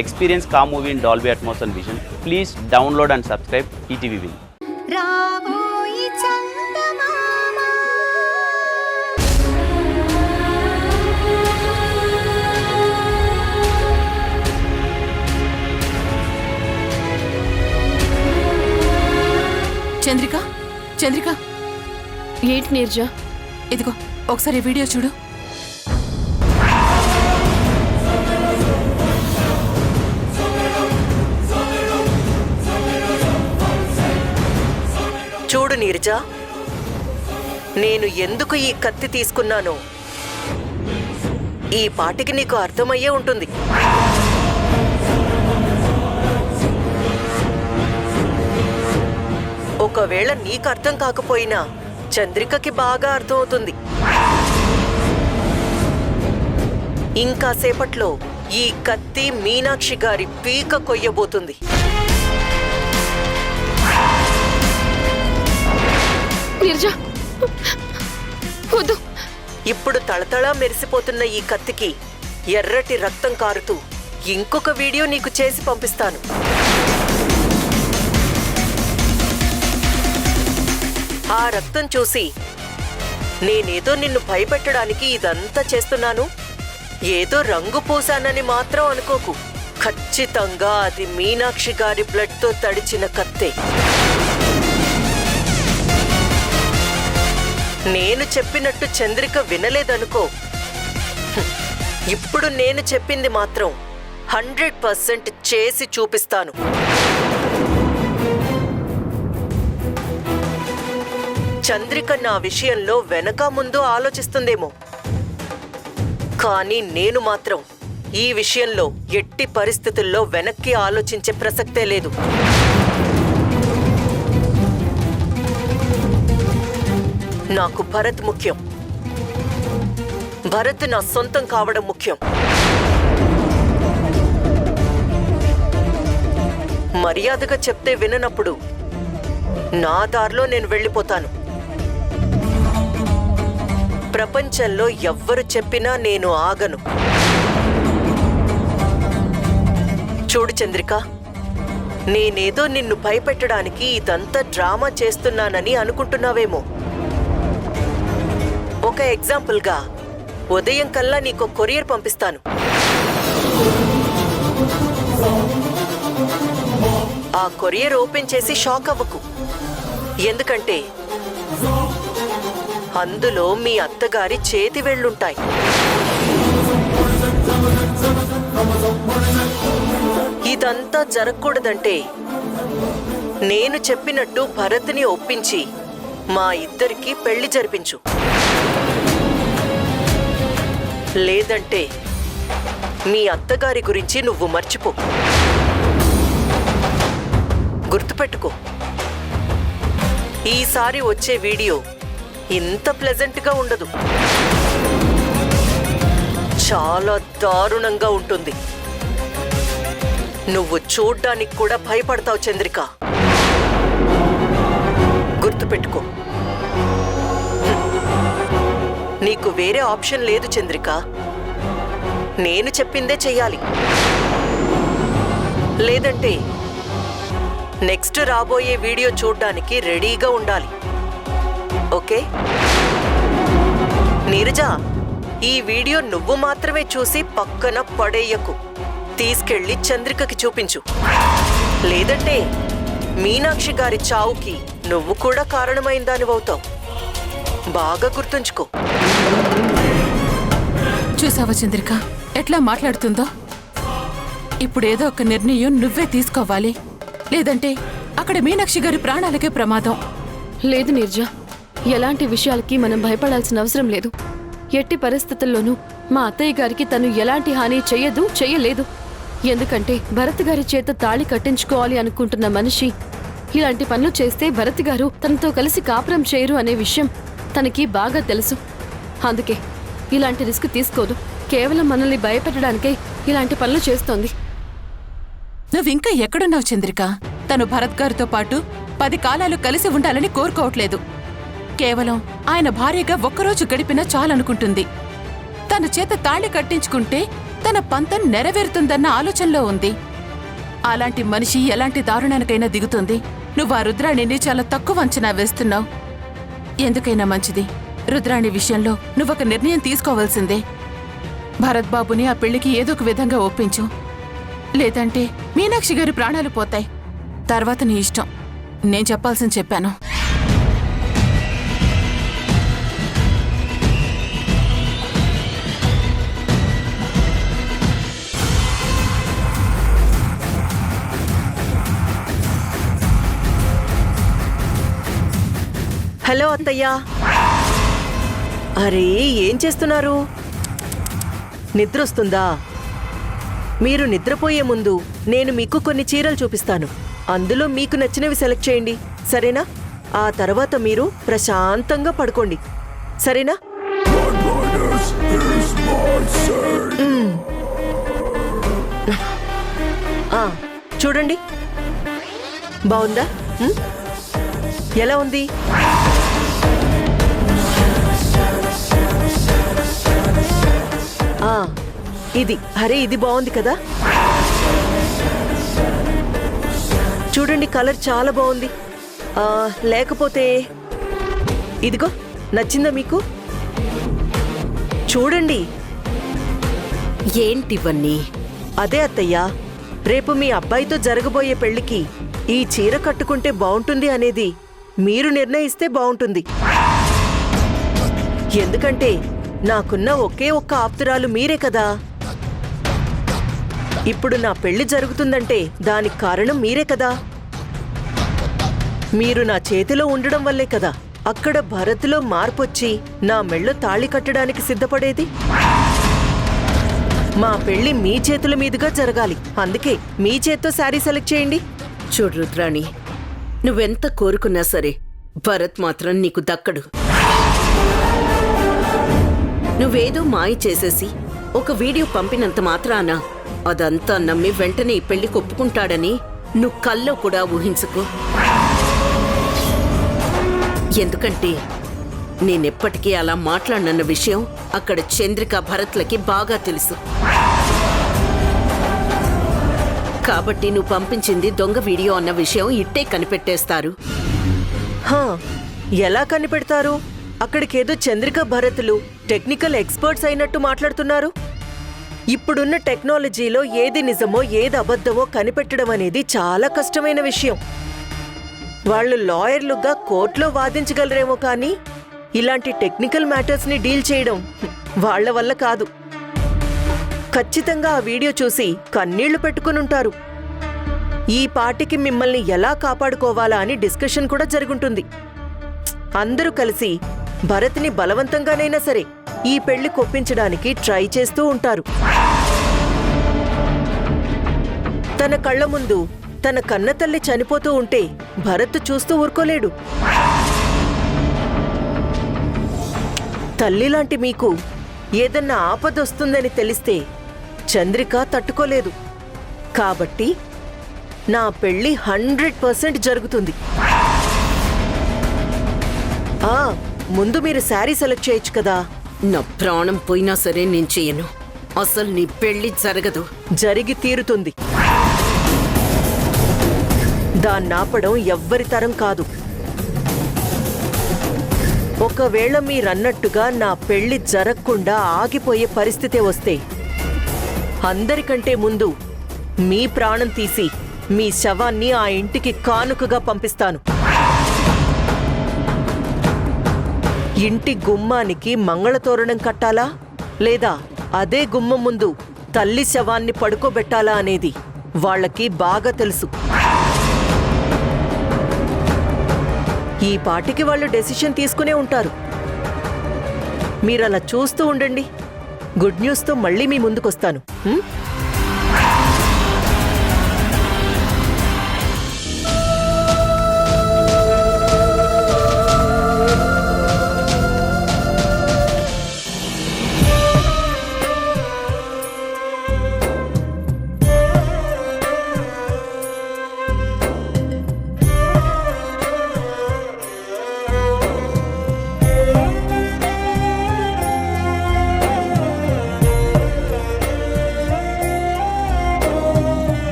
Experience Car movie in Dolby Atmos and Vision. Please download and subscribe ETV Win. Chandrika Chandrika ఏంటి నీర్జా? ఇదిగో ఒకసారి video చూడు. చూడు నీర్జా, నేను ఎందుకు ఈ కత్తి తీసుకున్నానో ఈ పాటికి నీకు అర్థమయ్యే ఉంటుంది. ఒకవేళ నీకు అర్థం కాకపోయినా చంద్రికకి బాగా అర్థమవుతుంది. ఇంకా సేపట్లో ఈ కత్తి మీనాక్షి గారి పీక కొయ్యబోతుంది. నీర్జా వద్దు. ఇప్పుడు తళతళా మెరిసిపోతున్న ఈ కత్తికి ఎర్రటి రక్తం కారుతూ ఇంకొక వీడియో నీకు చేసి పంపిస్తాను. ఆ రక్తం చూసి నేనేదో నిన్ను భయపెట్టడానికి ఇదంతా చేస్తున్నాను, ఏదో రంగు పూసానని మాత్రం అనుకోకు. ఖచ్చితంగా అది మీనాక్షి గారి బ్లడ్తో తడిచిన కత్తే. నేను చెప్పినట్టు చంద్రిక వినలేదనుకో, ఇప్పుడు నేను చెప్పింది మాత్రం 100% చేసి చూపిస్తాను. చంద్రిక నా విషయంలో వెనక ముందు ఆలోచిస్తుందేమో, కానీ నేను మాత్రం ఈ విషయంలో ఎట్టి పరిస్థితుల్లో వెనక్కి ఆలోచించే ప్రసక్తే లేదు. నాకు భరత్ ముఖ్యం. భరత్ నా సొంతం కావడం ముఖ్యం. మర్యాదగా చెప్తే విననప్పుడు నా దారిలో నేను వెళ్ళిపోతాను. ప్రపంచంలో ఎవ్వరు చెప్పినా నేను ఆగను. చూడు చంద్రిక, నేనేదో నిన్ను భయపెట్టడానికి ఇదంతా డ్రామా చేస్తున్నానని అనుకుంటున్నావేమో. ఒక ఎగ్జాంపుల్గా ఉదయం కల్లా నీకు కొరియర్ పంపిస్తాను. ఆ కొరియర్ ఓపెన్ చేసి షాక్ అవ్వకు, ఎందుకంటే అందులో మీ అత్తగారి చేతి వేళ్లుంటాయి. ఇదంతా జరగకూడదంటే నేను చెప్పినట్టు భరత్ని ఒప్పించి మా ఇద్దరికి పెళ్లి జరిపించు. లేదంటే మీ అత్తగారి గురించి నువ్వు మర్చిపో. గుర్తుపెట్టుకో, ఈసారి వచ్చే వీడియో ఇంత ప్లెజెంట్గా ఉండదు, చాలా దారుణంగా ఉంటుంది. నువ్వు చూడ్డానికి కూడా భయపడతావు చంద్రిక. గుర్తుపెట్టుకో, నీకు వేరే ఆప్షన్ లేదు చంద్రిక. నేను చెప్పిందే చెయ్యాలి, లేదంటే నెక్స్ట్ రాబోయే వీడియో చూడ్డానికి రెడీగా ఉండాలి. ఓకే నీరజా, ఈ వీడియో నువ్వు మాత్రమే చూసి పక్కన పడేయకు. తీసుకెళ్లి చంద్రికకి చూపించు, లేదంటే మీనాక్షి గారి చావుకి నువ్వు కూడా కారణమైందానివవుతావు. బాగా గుర్తుంచుకో. చూసావా చంద్రిక ఎట్లా మాట్లాడుతుందో? ఇప్పుడేదో ఒక నిర్ణయం నువ్వే తీసుకోవాలి, లేదంటే అక్కడ మీనాక్షి గారి ప్రాణాలకే ప్రమాదం. లేదు నీర్జా, ఎలాంటి విషయాలకి మనం భయపడాల్సిన అవసరం లేదు. ఎట్టి పరిస్థితుల్లోనూ మా అత్తయ్య గారికి తను ఎలాంటి హాని చెయ్యలేదు. ఎందుకంటే భరత్ గారి చేత తాళి కట్టించుకోవాలి అనుకుంటున్న మనిషి ఇలాంటి పనులు చేస్తే భరత్ గారు తనతో కలిసి కాపురం చేయరు అనే విషయం తనకి బాగా తెలుసు. అందుకే ఇలాంటి రిస్క్ తీసుకోదు. కేవలం మనల్ని భయపెట్టడానికే ఇలాంటి పనులు చేస్తోంది. నువ్వింకా ఎక్కడున్నావు చంద్రిక? తను భరత్ గారితో పాటు 10 కాలాలు కలిసి ఉండాలని కోరుకోవట్లేదు. కేవలం ఆయన భార్యగా ఒక్కరోజు గడిపినా చాలనుకుంటుంది. తన చేత తాళి కట్టించుకుంటే తన పంతం నెరవేరుతుందన్న ఆలోచనలో ఉంది. అలాంటి మనిషి ఎలాంటి దారుణానికైనా దిగుతుంది. నువ్వు ఆ రుద్రాణిని చాలా తక్కువ అంచనా వేస్తున్నావు. ఎందుకైనా మంచిది, రుద్రాణి విషయంలో నువ్వొక నిర్ణయం తీసుకోవాల్సిందే. భరత్ బాబుని ఆ పెళ్లికి ఏదో ఒక విధంగా ఒప్పించు. లేదంటే మీనాక్షి గారి ప్రాణాలు పోతాయి. తర్వాత నీ ఇష్టం. నేను చెప్పాల్సింది చెప్పాను. హలో అత్తయ్యా. అరే, ఏం చేస్తున్నారు? నిద్రొస్తుందా? మీరు నిద్రపోయే ముందు నేను మీకు కొన్ని చీరలు చూపిస్తాను. అందులో మీకు నచ్చినవి సెలెక్ట్ చేయండి, సరేనా? ఆ తర్వాత మీరు ప్రశాంతంగా పడుకోండి, సరేనా? చూడండి, బాగుందా? ఎలా ఉంది? ఇది అరే, ఇది బాగుంది కదా? చూడండి, కలర్ చాలా బాగుంది. లేకపోతే ఇదిగో, నచ్చిందా మీకు? చూడండి. ఏంటివన్నీ? అదే అత్తయ్యా, రేపు మీ అబ్బాయితో జరగబోయే పెళ్లికి ఈ చీర కట్టుకుంటే బాగుంటుంది అనేది మీరు నిర్ణయిస్తే బాగుంటుంది. ఎందుకంటే నాకున్న ఒకే ఒక్క ఆప్తురాలు మీరే కదా. ఇప్పుడు నా పెళ్లి జరుగుతుందంటే దానికి కారణం మీరే కదా. మీరు నా చేతిలో ఉండడం వల్లే కదా అక్కడ భరత్లో మార్పొచ్చి నా మెళ్ళో తాళి కట్టడానికి సిద్ధపడేది. మా పెళ్లి మీ చేతుల మీదుగా జరగాలి. అందుకే మీ చేత్తో శారీ సెలెక్ట్ చేయండి. చూడు రుద్రాణి, నువ్వెంత కోరుకున్నా సరే భరత్ మాత్రం నీకు దక్కడు. నువ్వేదో మాయ చేసేసి ఒక వీడియో పంపినంత మాత్రాన అదంతా నమ్మి వెంటనే ఈ పెళ్లి ఒప్పుకుంటాడని నువ్వు కల్లో కూడా ఊహించుకో. ఎందుకంటే నేనెప్పటికీ అలా మాట్లాడనన్న విషయం అక్కడ చంద్రిక భరత్లకి బాగా తెలుసు. కాబట్టి నువ్వు పంపించింది దొంగ వీడియో అన్న విషయం ఇట్టే కనిపెట్టేస్తారు. ఎలా కనిపెడతారు? అక్కడికేదో చంద్రిక భరత్లు టెక్నికల్ ఎక్స్పర్ట్స్ అయినట్టు మాట్లాడుతున్నారు. ఇప్పుడున్న టెక్నాలజీలో ఏది నిజమో ఏది అబద్ధమో కనిపెట్టడం అనేది చాలా కష్టమైన విషయం. వాళ్ళు లాయర్లుగా కోర్టులో వాదించగలరేమో కానీ ఇలాంటి టెక్నికల్ మ్యాటర్స్ని డీల్ చేయడం వాళ్ల వల్ల కాదు. ఖచ్చితంగా ఆ వీడియో చూసి కన్నీళ్లు పెట్టుకునుంటారు. ఈ పాటికి మిమ్మల్ని ఎలా కాపాడుకోవాలా అని డిస్కషన్ కూడా జరుగుంటుంది. అందరూ కలిసి భరత్ని బలవంతంగానైనా సరే ఈ పెళ్లి కొప్పించడానికి ట్రై చేస్తూ ఉంటారు. తన కళ్ల ముందు తన కన్నతల్లి చనిపోతూ ఉంటే భరత్ చూస్తూ ఊరుకోలేడు. తల్లిలాంటి మీకు ఏదన్నా ఆపదొస్తుందని తెలిస్తే చంద్రిక తట్టుకోలేదు. కాబట్టి నా పెళ్లి 100% జరుగుతుంది. ముందు మీరు శారీ సెలెక్ట్ చేయొచ్చు కదా. నా ప్రాణం పోయినా సరే నేను చెయ్యను. అసలు నీ పెళ్లి జరగదు. జరిగి తీరుతుంది. దాన్నాపడం ఎవ్వరి తరం కాదు. ఒకవేళ మీరన్నట్టుగా నా పెళ్లి జరగకుండా ఆగిపోయే పరిస్థితే వస్తే అందరికంటే ముందు మీ ప్రాణం తీసి మీ శవాన్ని ఆ ఇంటికి కానుకగా పంపిస్తాను. ఇంటి గుమ్మానికి మంగళతోరణం కట్టాలా లేదా అదే గుమ్మం ముందు తల్లి శవాన్ని పడుకోబెట్టాలా అనేది వాళ్ళకి బాగా తెలుసు. ఈ పాటికి వాళ్ళు డెసిషన్ తీసుకునే ఉంటారు. మీరలా చూస్తూ ఉండండి. గుడ్ న్యూస్తో మళ్ళీ మీ ముందుకొస్తాను.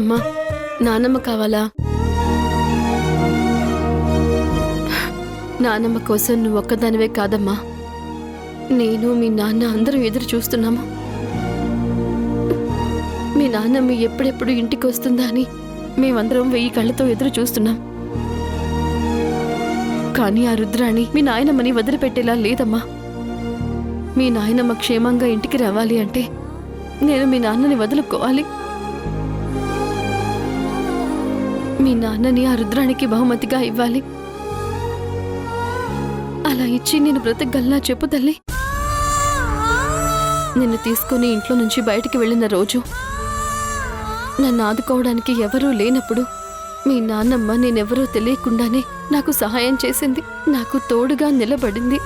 నానమ్మ నానమ్మ కావాలా? నానమ్మ కోసం నువ్వు ఒక్కదానివే కాదమ్మా, నేను మీ నాన్న అందరం ఎదురు చూస్తున్నాము. మీ నాన్నమ్మ ఎప్పుడెప్పుడు ఇంటికి వస్తుందా అని మేమందరం 1000 కళ్ళతో ఎదురు చూస్తున్నాం. కానీ ఆ రుద్రాణి మీ నాయనమ్మని వదిలిపెట్టేలా లేదమ్మా. మీ నాయనమ్మ క్షేమంగా ఇంటికి రావాలి అంటే నేను మీ నాన్నని వదులుకోవాలి. మీ నాన్నని ఆ రుద్రానికి బహుమతిగా ఇవ్వాలి. అలా ఇచ్చి నేను బ్రతకగలనా చెప్పు తల్లి. నిన్ను తీసుకుని ఇంట్లో నుంచి బయటికి వెళ్ళిన రోజు నన్ను ఆదుకోవడానికి ఎవరూ లేనప్పుడు మీ నాన్నమ్మ నేనెవరో తెలియకుండానే నాకు సహాయం చేసింది, నాకు తోడుగా నిలబడింది.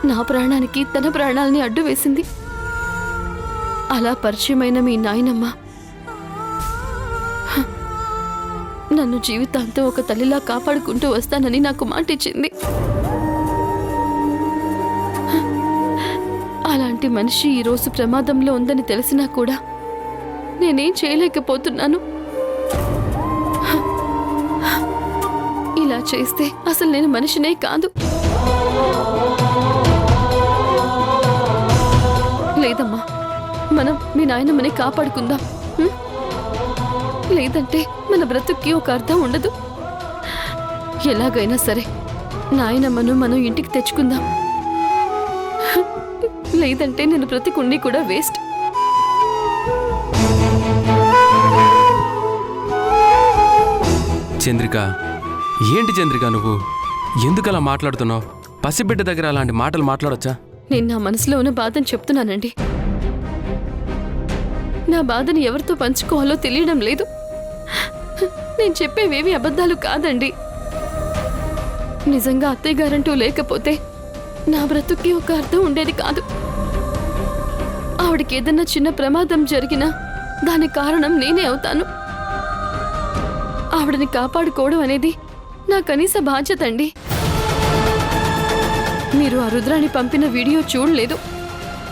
నా ప్రాణానికి తన ప్రాణాలని అడ్డు వేసింది. అలా పరిచయమైన మీ నాయనమ్మ నన్ను జీవితాంతం ఒక తల్లిలా కాపాడుకుంటూ వస్తానని నాకు మాటిచ్చింది. అలాంటి మనిషి ఈరోజు ప్రమాదంలో ఉందని తెలిసినా కూడా నేనేం చేయలేకపోతున్నాను. ఇలా చేస్తే అసలు నేను మనిషినే కాదు. లేదమ్మా, మనం మీ నాయనమ్మని కాపాడుకుందాం. లేదంటే మన బ్రతుక్కి ఒక అర్థం ఉండదు. ఎలాగైనా సరే నాయనమ్మను మనం ఇంటికి తెచ్చుకుందాం. లేదంటే నేను బ్రతికుండి కూడా వేస్ట్. చంద్రిక, ఏంటి చంద్రిక నువ్వు ఎందుకలా మాట్లాడుతున్నావు? పసిబిడ్డ దగ్గర అలాంటి మాటలు మాట్లాడొచ్చా? నేను నా మనసులో ఉన్న బాధను చెప్తున్నానండి. నా బాధని ఎవరితో పంచుకోవాలో తెలియడం లేదు. నేను చెప్పేవేవి అబద్ధాలు కాదండి. నిజంగా అత్తయ్య గారంటూ లేకపోతే నా బ్రతుక్కి ఒక అర్థం ఉండేది కాదు. ఆవిడకి ఏదన్నా చిన్న ప్రమాదం జరిగినా దానికి కారణం నేనే అవుతాను. ఆవిడని కాపాడుకోవడం అనేది నా కనీస బాధ్యత అండి. మీరు ఆ రుద్రాన్ని పంపిన వీడియో చూడలేదు.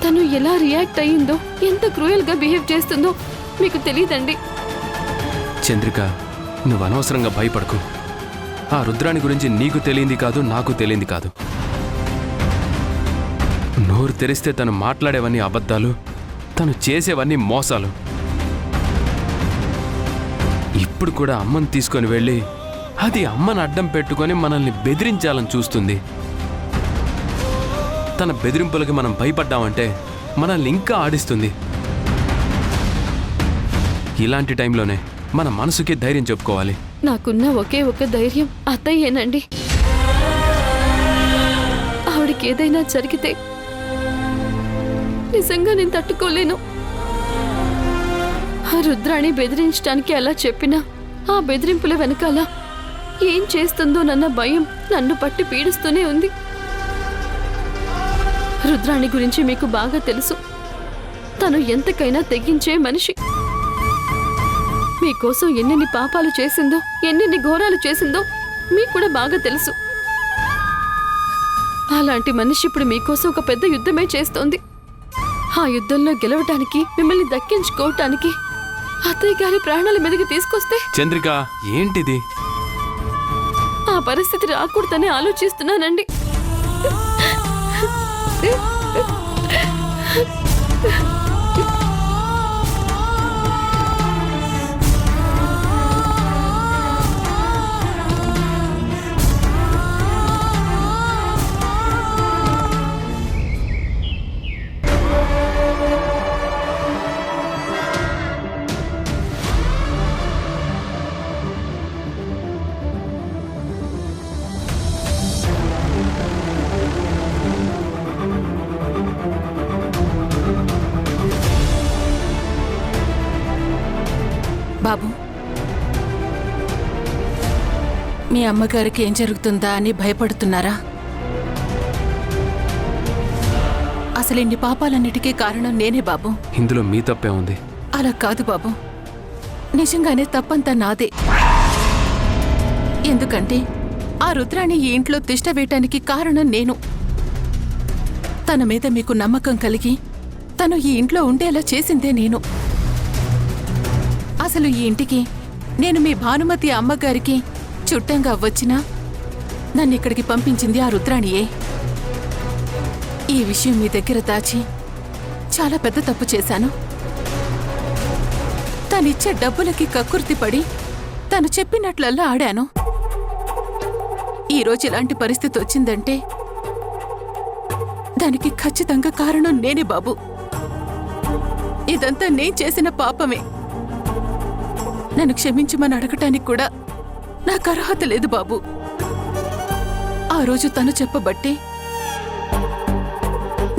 తను ఎలా రియాక్ట్ అయ్యిందో, ఎంత క్రూయల్గా బిహేవ్ చేస్తుందో మీకు తెలియదండి. చంద్రిక, నువ్వు అనవసరంగా భయపడకు. ఆ రుద్రాని గురించి నీకు తెలియంది కాదు, నాకు తెలియంది కాదు. నోరు తెరిస్తే తను మాట్లాడేవన్నీ అబద్ధాలు, తను చేసేవన్నీ మోసాలు. ఇప్పుడు కూడా అమ్మని తీసుకొని వెళ్ళి అది అమ్మని అడ్డం పెట్టుకొని మనల్ని బెదిరించాలని చూస్తుంది. తన బెదిరింపులకి మనం భయపడ్డామంటే మనల్ని ఇంకా ఆడిస్తుంది. ఇలాంటి టైంలోనే మన మనసుకి ధైర్యం చెప్పుకోవాలి. నాకున్న ఒకే ఒక ధైర్యం అత్తయ్యేనండి. ఆవిడకి ఏదైనా జరిగితే నిజంగా నేను తట్టుకోలేను. ఆ రుద్రాణి బెదిరించడానికి అలా చెప్పినా ఆ బెదిరింపుల వెనకాల ఏం చేస్తుందోనన్న భయం నన్ను పట్టి పీడిస్తూనే ఉంది. రుద్రాణి గురించి మీకు బాగా తెలుసు. తను ఎంతకైనా తెగించే మనిషి. మీకోసం ఎన్నెన్ని పాపాలు చేసిందో, ఎన్నెన్ని ఘోరాలు చేసిందో మీకు కూడా బాగా తెలుసు. అలాంటి మనిషి ఇప్పుడు మీకోసం ఒక పెద్ద యుద్ధమే చేస్తోంది. ఆ యుద్ధంలో గెలవటానికి, మిమ్మల్ని దక్కించుకోవటానికి అత్తయ్య గారి ప్రాణాల మీదకి తీసుకొస్తే చంద్రిక, ఏంటిది? ఆ పరిస్థితి రాకూడదని ఆలోచిస్తున్నానండి. బాబు, మీ అమ్మగారికి ఏం జరుగుతుందా అని భయపడుతున్నారా? అసలు ఇన్ని పాపాలన్నిటికీ కారణం నేనే బాబు. ఇందులో మీ తప్పే ఉంది. అలా కాదు బాబు, నిజంగానే తప్పంతా నాదే. ఎందుకంటే ఆ రుద్రాణి ఈ ఇంట్లో తిష్ట వేయటానికి కారణం నేను. తన మీద మీకు నమ్మకం కలిగి తను ఈ ఇంట్లో ఉండేలా చేసిందే నేను. అసలు ఈ ఇంటికి నేను మీ భానుమతి అమ్మగారికి చుట్టంగా వచ్చినా నన్ను ఇక్కడికి పంపించింది ఆ రుద్రాణియే. ఈ విషయం మీ దగ్గర దాచి చాలా పెద్ద తప్పు చేశాను. తనిచ్చే డబ్బులకి కక్కుర్తిపడి తను చెప్పినట్లల్లా ఆడాను. ఈరోజు ఇలాంటి పరిస్థితి వచ్చిందంటే దానికి ఖచ్చితంగా కారణం నేనే బాబు. ఇదంతా నేను చేసిన పాపమే. నన్ను క్షమించమని అడగటానికి కూడా నాకు అర్హత లేదు బాబు. ఆ రోజు తను చెప్పబట్టి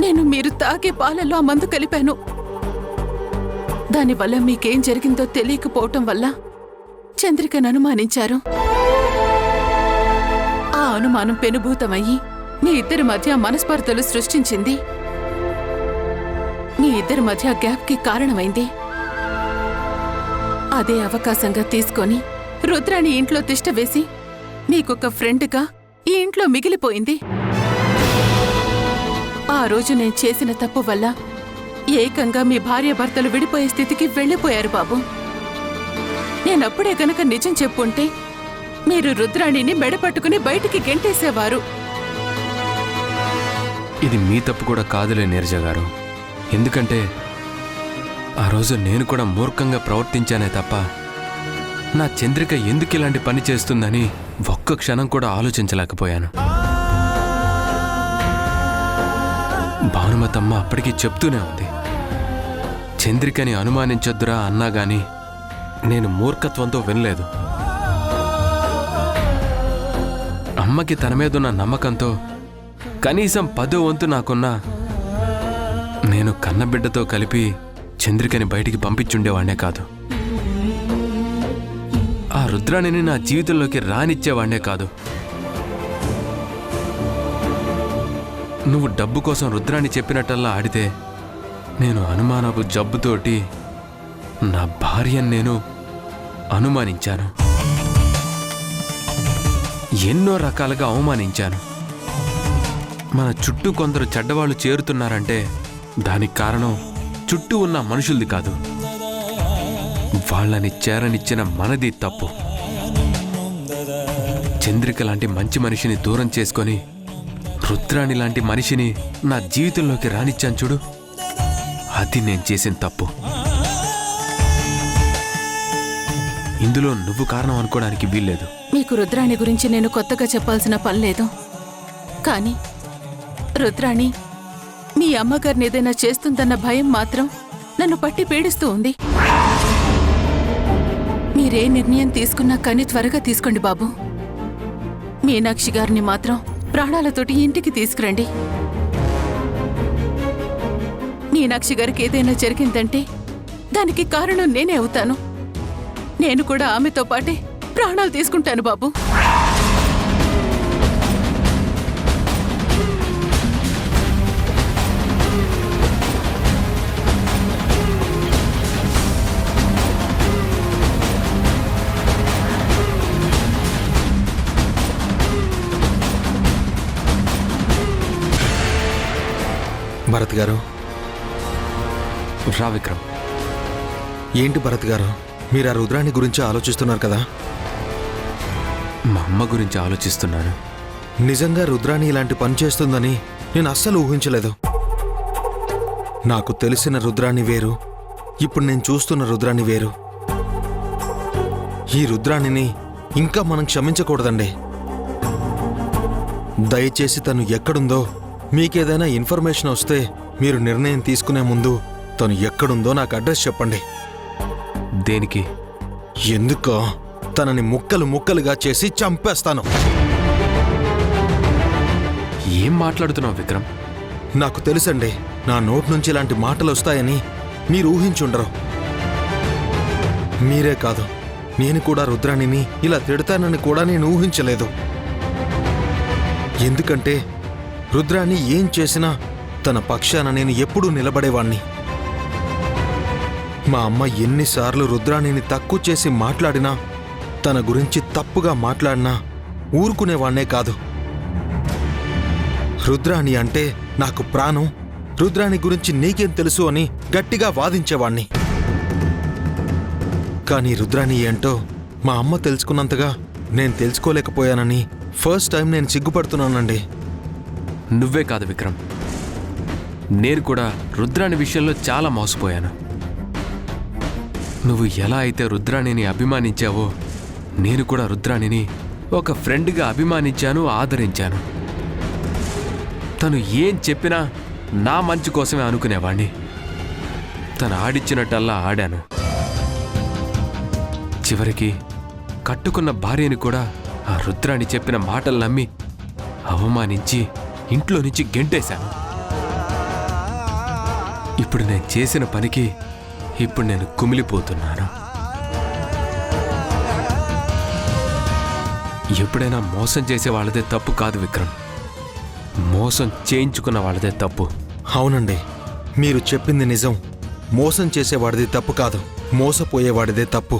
నేను మీరు తాగే పాలలో ఆ మందు కలిపాను. దానివల్ల మీకేం జరిగిందో తెలియకపోవటం వల్ల చంద్రికను అనుమానించారు. ఆ అనుమానం పెనుభూతమయ్యి మీ ఇద్దరి మధ్య మనస్పర్ధలు సృష్టించింది. మీ ఇద్దరి మధ్య గ్యాప్కి కారణమైంది. అదే అవకాశంగా తీసుకొని రుద్రాణి ఇంట్లో తిష్టవేసి నీకొక ఫ్రెండ్గా ఈ ఇంట్లో మిగిలిపోయింది. ఆ రోజు నేను చేసిన తప్పు వల్ల ఏకంగా మీ భార్యాభర్తలు విడిపోయే స్థితికి వెళ్ళిపోయారు బాబు. నేనప్పుడే గనక నిజం చెప్పుంటే మీరు రుద్రాణిని మెడపట్టుకుని బయటికి గెంటేసేవారు. ఇది మీ తప్పు కూడా కాదులే నీరజ గారు. ఎందుకంటే ఆ రోజు నేను కూడా మూర్ఖంగా ప్రవర్తించానే తప్ప నా చంద్రిక ఎందుకు ఇలాంటి పని చేస్తుందని ఒక్క క్షణం కూడా ఆలోచించలేకపోయాను. భానుమతమ్మ అప్పటికీ చెప్తూనే ఉంది, చంద్రికని అనుమానించొద్దురా అన్నా గాని నేను మూర్ఖత్వంతో వినలేదు. అమ్మకి తన మీదున్న నమ్మకంతో కనీసం 10వ వంతు నాకున్నా నేను కన్నబిడ్డతో కలిపి చంద్రికని బయటికి పంపించుండేవాణ్ణే కాదు. ఆ రుద్రాణిని నా జీవితంలోకి రానిచ్చేవాణ్ణే కాదు. నువ్వు డబ్బు కోసం రుద్రాణి చెప్పినట్టల్లా ఆడితే నేను అనుమానపు జబ్బుతోటి నా భార్యను నేను అనుమానించాను. ఎన్నో రకాలుగా అవమానించాను. మన చుట్టూ కొందరు చెడ్డవాళ్ళు చేరుతున్నారంటే దానికి కారణం చుట్టూ ఉన్న మనుషులది కాదు, వాళ్ళని చేరనిచ్చిన మనది తప్పు. చంద్రిక లాంటి మంచి మనిషిని దూరం చేసుకొని రుద్రాణి లాంటి మనిషిని నా జీవితంలోకి రానిచ్చాను చూడు, అది నేను చేసిన తప్పు. ఇందులో నువ్వు కారణం అనుకోవడానికి వీల్లేదు. మీకు రుద్రాణి గురించి నేను కొత్తగా చెప్పాల్సిన పని లేదు. కానీ రుద్రాణి మీ అమ్మగారిని ఏదైనా చేస్తుందన్న భయం మాత్రం నన్ను పట్టి పీడిస్తూ ఉంది. మీరే నిర్ణయం తీసుకున్నా కానీ త్వరగా తీసుకోండి బాబు. మీనాక్షి గారిని మాత్రం ప్రాణాలతోటి ఇంటికి తీసుకురండి. మీనాక్షి గారికి ఏదైనా జరిగిందంటే దానికి కారణం నేనే అవుతాను. నేను కూడా ఆమెతో పాటే ప్రాణాలు తీసుకుంటాను బాబు. భరత్ గారు. రా విక్రమ్. ఏంటి భరత్ గారు, మీరు ఆ రుద్రాణి గురించి ఆలోచిస్తున్నారు కదా? మా అమ్మ గురించి ఆలోచిస్తున్నాను. నిజంగా రుద్రాణి ఇలాంటి పని చేస్తుందని నేను అస్సలు ఊహించలేదు. నాకు తెలిసిన రుద్రాణి వేరు, ఇప్పుడు నేను చూస్తున్న రుద్రాణి వేరు. ఈ రుద్రాణిని ఇంకా మనం క్షమించకూడదండి. దయచేసి తను ఎక్కడుందో, మీకేదైనా ఇన్ఫర్మేషన్ వస్తే మీరు నిర్ణయం తీసుకునే ముందు తను ఎక్కడుందో నాకు అడ్రస్ చెప్పండి. దేనికి? ఎందుకో తనని ముక్కలు ముక్కలుగా చేసి చంపేస్తాను. ఏం మాట్లాడుతున్నావు విక్రమ్? నాకు తెలుసండి, నా నోటి నుంచి ఇలాంటి మాటలు వస్తాయని మీరు ఊహించుండరు. మీరే కాదు, నేను కూడా రుద్రాణిని ఇలా తిడతానని కూడా నేను ఊహించలేదు. ఎందుకంటే రుద్రాణి ఏం చేసినా తన పక్షాన నేను ఎప్పుడూ నిలబడేవాణ్ణి. మా అమ్మ ఎన్నిసార్లు రుద్రాణిని తక్కువ చేసి మాట్లాడినా, తన గురించి తప్పుగా మాట్లాడినా ఊరుకునేవాణ్ణే కాదు. రుద్రాణి అంటే నాకు ప్రాణం, రుద్రాణి గురించి నీకేం తెలుసు అని గట్టిగా వాదించేవాణ్ణి. కానీ రుద్రాణి ఏంటో మా అమ్మ తెలుసుకున్నంతగా నేను తెలుసుకోలేకపోయానని ఫస్ట్ టైం నేను సిగ్గుపడుతున్నానండి. నువ్వే కాదు విక్రమ్, నేను కూడా రుద్రాణి విషయంలో చాలా మోసపోయాను. నువ్వు ఎలా అయితే రుద్రాణిని అభిమానించావో నేను కూడా రుద్రాణిని ఒక ఫ్రెండ్గా అభిమానించాను, ఆదరించాను. తను ఏం చెప్పినా నా మంచి కోసమే అనుకునేవాణ్ణి. తను ఆడిచ్చినట్టల్లా ఆడాను. చివరికి కట్టుకున్న భార్యని కూడా ఆ రుద్రాణి చెప్పిన మాటలు నమ్మి అవమానించి ఇంట్లో నుంచి గెంటేశాను. ఇప్పుడు నేను చేసిన పనికి ఇప్పుడు నేను కుమిలిపోతున్నాను. ఎప్పుడైనా మోసం చేసే వాళ్ళదే తప్పు కాదు విక్రమ్, మోసం చేయించుకున్న వాళ్ళదే తప్పు. అవునండి, మీరు చెప్పింది నిజం. మోసం చేసేవాడిది తప్పు కాదు, మోసపోయేవాడిదే తప్పు.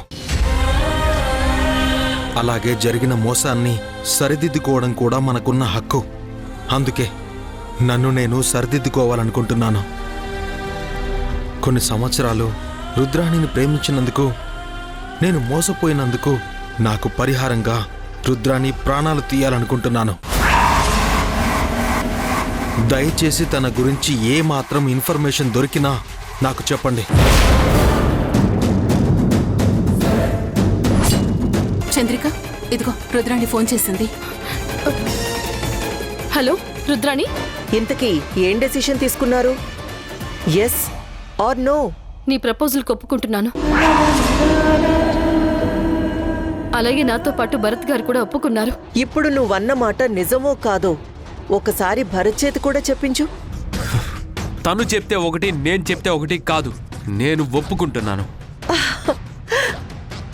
అలాగే జరిగిన మోసాన్ని సరిదిద్దుకోవడం కూడా మనకున్న హక్కు. అందుకే నన్ను నేను సరిదిద్దుకోవాలనుకుంటున్నాను. కొన్ని సంవత్సరాలు రుద్రాణిని ప్రేమించినందుకు, నేను మోసపోయినందుకు నాకు పరిహారంగా రుద్రాణి ప్రాణాలు తీయాలనుకుంటున్నాను. దయచేసి తన గురించి ఏ మాత్రం ఇన్ఫర్మేషన్ దొరికినా నాకు చెప్పండి. చంద్రిక, ఇదిగో రుద్రాణి ఫోన్ చేసింది. హలో రుద్రాణి, ఇంతకీ ఏం డెసిషన్ తీసుకున్నారు? Yes or no? నీ ప్రపోజల్కి ఒప్పుకుంటున్నాను. అలాగే నాతో పాటు భరత్ గారు కూడా ఒప్పుకున్నారు. ఇప్పుడు నువ్వన్న మాట నిజమో కాదో ఒకసారి భరత్ చేతి కూడా చెప్పించు. తను చెప్తే ఒకటి, నేను చెప్తే ఒకటి కాదు. నేను ఒప్పుకుంటున్నాను.